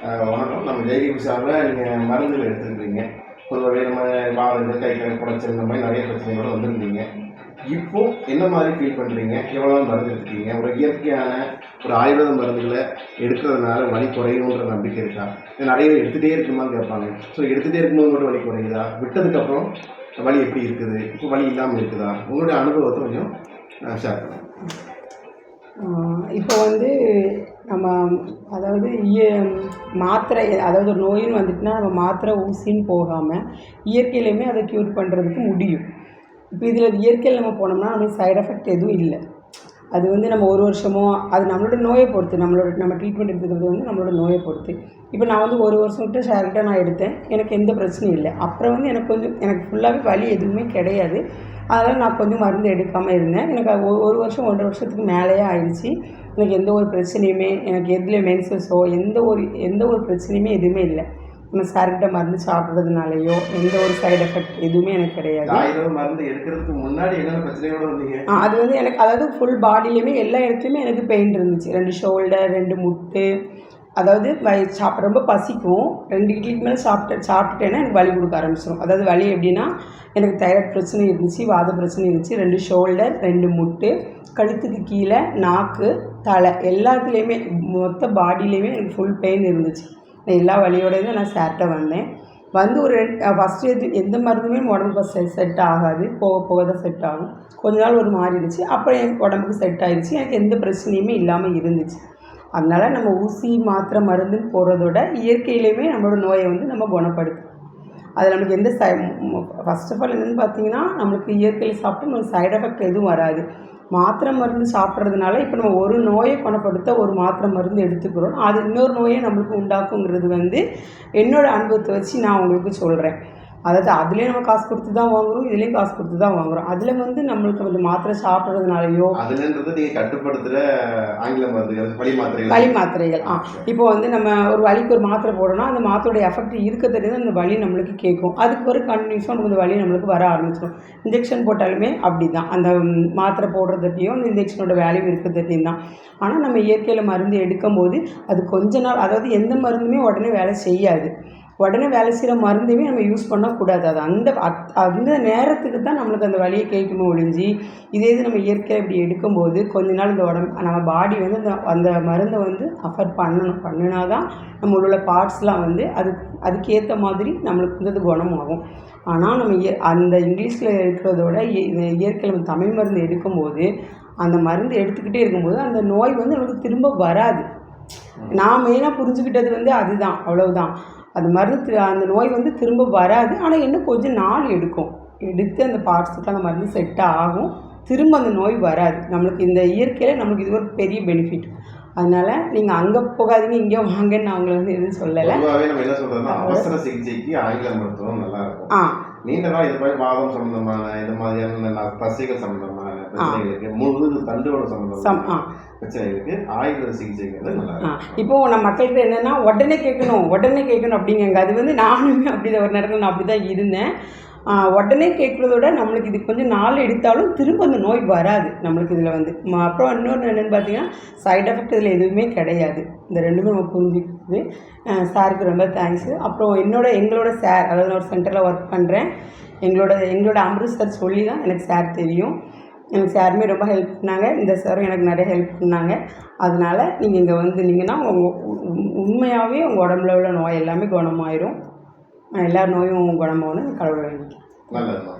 வணக்கம். நம்ம ஜெய்கி சார்பில் நீங்கள் மருந்துகள் எடுத்துருக்கீங்க. பொதுவாகவே நம்ம வாதங்கள், கை கால் குடைச்சல் இந்த மாதிரி நிறைய பிரச்சனைகளோட வந்திருந்தீங்க. இப்போ என்ன மாதிரி ஃபீல் பண்ணுறீங்க? எவ்வளோ மருந்து எடுத்துருக்கீங்க? ஒரு இயற்கையான ஒரு ஆயுர்வேத மருந்துகளை எடுக்கிறதுனால வலி குறையுன்ற நம்பிக்கை இருக்கா? நிறைய பேர் எடுத்துகிட்டே இருக்குமான்னு கேட்பாங்க. ஸோ எடுத்துகிட்டே இருக்கும்போது மட்டும் வலி குறையுதா? விட்டதுக்கப்புறம் வலி எப்படி இருக்குது? இப்போ வலி இல்லாமல் இருக்குதா? உங்களுடைய அனுபவத்தை கொஞ்சம் ஷேர் பண்ணுங்கள். இப்போ வந்து நம்ம அதாவது மாத்திரை, அதாவது ஒரு நோயின்னு வந்துட்டுனா நம்ம மாத்திரை ஊசின்னு போகாமல் இயற்கையிலையுமே அதை க்யூர் பண்ணுறதுக்கு முடியும். இப்போ இதில் இயற்கையில் நம்ம போனோம்னா நம்மளுக்கு சைட் எஃபெக்ட் எதுவும் இல்லை. அது வந்து நம்ம ஒரு வருஷமோ அது நம்மளோட நோயை பொறுத்து, நம்ம ட்ரீட்மெண்ட் எடுத்துக்கிறது வந்து நம்மளோட நோயை பொறுத்து. இப்போ நான் வந்து ஒரு வருஷம் விட்டு ஷேர்கிட்ட நான் எடுத்தேன், எனக்கு எந்த பிரச்சனையும் இல்லை. அப்புறம் வந்து எனக்கு ஃபுல்லாகவே வலி எதுவுமே கிடையாது. அதனால் நான் கொஞ்சம் மருந்து எடுக்காமல் இருந்தேன். எனக்கு ஒரு வருஷம் 1.5 வருஷத்துக்கு மேலேயே ஆயிடுச்சு. எனக்கு எந்த ஒரு பிரச்சனையுமே, எனக்கு எதில் மென்சஸோ எந்த ஒரு பிரச்சனையுமே எதுவுமே இல்லை. நம்ம சார்கிட்ட மருந்து சாப்பிட்றதுனாலையோ எந்த ஒரு சைடு எஃபெக்ட் எதுவுமே எனக்கு கிடையாது. மருந்து எடுக்கிறதுக்கு முன்னாடி என்ன பிரச்சனையோட வந்தீங்க? அது வந்து எனக்கு அதாவது ஃபுல் பாடியிலையுமே எல்லா இடத்துலையுமே எனக்கு பெயின் இருந்துச்சு. 2 ஷோல்டர், 2 முட்டு. அதாவது ரொம்ப பசிக்கும். 2 இட்லிக்கு மேலே சாப்பிட்டுட்டேன்னா எனக்கு வலி கொடுக்க ஆரம்பிச்சிடும். அதாவது வலி எப்படின்னா, எனக்கு தைராய்டு பிரச்சனை இருந்துச்சு, வாத பிரச்சனை இருந்துச்சு, 2 ஷோல்டர், 2 முட்டு, கழுத்துக்கு கீழே, நாக்கு, தலை எல்லாத்துலேயுமே மொத்த பாடியிலையுமே எனக்கு ஃபுல் பெயின் இருந்துச்சு. எல்லா வலியோடய தான் நான் சார்கிட்ட வந்தேன். வந்து ஒரு ஃபஸ்ட்டு எந்த மருந்துமே உடம்புக்கு செட் ஆகாது. போக போக தான் செட் ஆகும். கொஞ்ச நாள் ஒரு மாதிரி இருந்துச்சு. அப்புறம் எனக்கு உடம்புக்கு செட் ஆகிடுச்சு. எனக்கு எந்த பிரச்சனையுமே இல்லாமல் இருந்துச்சு. அதனால் நம்ம ஊசி மாத்திரை மருந்துன்னு போகிறதோட இயற்கையிலையுமே நம்மளோட நோயை வந்து நம்ம குணப்படுத்தும். அது நமக்கு எந்த ஃபஸ்ட் ஆஃப் ஆல் என்னென்னு பார்த்தீங்கன்னா, நம்மளுக்கு இயற்கையில் சாப்பிட்டு நம்மளுக்கு சைட் எஃபெக்ட் எதுவும் வராது. மாத்திரை மருந்து சாப்பிட்றதுனால இப்போ நம்ம ஒரு நோயை குணப்படுத்த ஒரு மாத்திரை மருந்து எடுத்துக்கிறோம், அது இன்னொரு நோயை நம்மளுக்கு உண்டாக்குங்கிறது வந்து என்னோடய அனுபவத்தை வச்சு நான் உங்களுக்கு சொல்கிறேன். அதாவது அதுலேயும் நம்ம காசு கொடுத்து தான் வாங்குகிறோம், இதுலேயும் காசு கொடுத்து தான் வாங்குகிறோம். அதில் வந்து நம்மளுக்கு அந்த மாத்திரை சாப்பிட்றதுனாலையோ அதுலன்றது நீங்கள் கட்டுப்படுத்துகிற ஆங்கில மருந்துகள், வலி மாத்திரைகள். இப்போ வந்து நம்ம ஒரு வலிக்கு ஒரு மாத்திரை போடணும், அந்த மாத்திரையோட எஃபெக்ட் இருக்க தெரியுது, அந்த வலி நம்மளுக்கு கேட்கும். அதுக்கு ஒரு கண்டினியூஸாக நமக்கு அந்த வலி நம்மளுக்கு வர ஆரம்பிச்சிடும். இன்ஜெக்ஷன் போட்டாலுமே அப்படி தான், அந்த மாத்திரை போடுறதுட்டையும் அந்த இன்ஜெக்ஷனோட வேல்யூ இருக்கிறதுட்டையும் தான். ஆனால் நம்ம இயற்கையில் மருந்து எடுக்கும்போது அது கொஞ்ச நாள், அதாவது எந்த மருந்துமே உடனே வேலை செய்யாது. உடனே வேலை செய்கிற மருந்துமே நம்ம யூஸ் பண்ணக்கூடாது. அது அந்த நேரத்துக்கு தான் நம்மளுக்கு அந்த வலியை கேட்குமோ ஒழிஞ்சு, இதே இது நம்ம இயற்கையாக இப்படி எடுக்கும்போது கொஞ்ச நாள் இந்த நம்ம பாடி வந்து அந்த மருந்தை வந்து அஃபெக்ட் பண்ணினா தான் நம்ம உள்ள பார்ட்ஸ்லாம் வந்து அதுக்கேற்ற மாதிரி நம்மளுக்கு வந்து அது குணமாகும். ஆனால் நம்ம அந்த இங்கிலீஷில் இருக்கிறதோட இயற்கையில் நம்ம தமிழ் மருந்து எடுக்கும்போது, அந்த மருந்து எடுத்துக்கிட்டே இருக்கும்போது அந்த நோய் வந்து நமக்கு திரும்ப வராது. நான் மெயினாக புரிஞ்சுக்கிட்டது வந்து அதுதான், அவ்வளவுதான். அந்த நோய் வந்து திரும்ப வராது. ஆனால் இன்னும் கொஞ்சம் நாள் எடுத்து அந்த பார்ட்ஸுக்கு அந்த மருந்து செட் ஆகும். திரும்ப அந்த நோய் வராது. நம்மளுக்கு இந்த இயற்கையில் நம்மளுக்கு இது ஒரு பெரிய பெனிஃபிட். அதனால் நீங்கள் அங்கே போகாதீங்க, இங்கே வாங்கன்னு நான் உங்களை வந்து எதுவும் சொல்லலை. நம்ம என்ன சொல்கிறோம்னா, அவசர சிகிச்சைக்கு ஆங்கில மருத்துவம் நல்லா இருக்கும். நீண்ட நாள் இது மாதிரி வாதம் சம்மந்தமான இந்த மாதிரியான தசைகள் சம்மந்தமான பிரச்சனைகளுக்கு, முழு தண்டோட சம்மந்தமான பிரச்சனைகளுக்கு ஆயுர்வேத சிகிச்சைங்கிறது நல்லா இருக்கும். இப்போது நம்ம மக்கள்கிட்ட என்னென்னா உடனே கேட்கணும் அப்படிங்க. அது வந்து நானுமே அப்படி ஒரு நேரத்தில் நான் அப்படி தான் இருந்தேன். உடனே கேட்குறதோட நம்மளுக்கு இது கொஞ்சம் நாள் எடுத்தாலும் திரும்ப அந்த நோய் வராது நம்மளுக்கு இதில் வந்து. அப்புறம் இன்னொன்று என்னென்னு பார்த்தீங்கன்னா, சைட் எஃபெக்ட் இதில் எதுவுமே கிடையாது. இந்த ரெண்டுமே நம்ம புரிஞ்சுக்கிது. சாருக்கு ரொம்ப தேங்க்ஸு. அப்புறம் எங்களோட சார், அதாவது நான் ஒரு சென்டரில் ஒர்க் பண்ணுறேன். எங்களோட அம்ருத் சார் சொல்லி தான் எனக்கு சார் தெரியும். எனக்கு சாருமே ரொம்ப ஹெல்ப் பண்ணாங்க. இந்த சாரும் எனக்கு நிறைய ஹெல்ப் பண்ணாங்க. அதனால் நீங்கள் இங்கே வந்தீங்கன்னா உண்மையாகவே உங்கள் உடம்புல உள்ள நோய் எல்லாமே குணமாயிரும். எல்லா நோயும் குணமாகணும் கடவுளை வேண்டிக்கிறேன். நல்லது.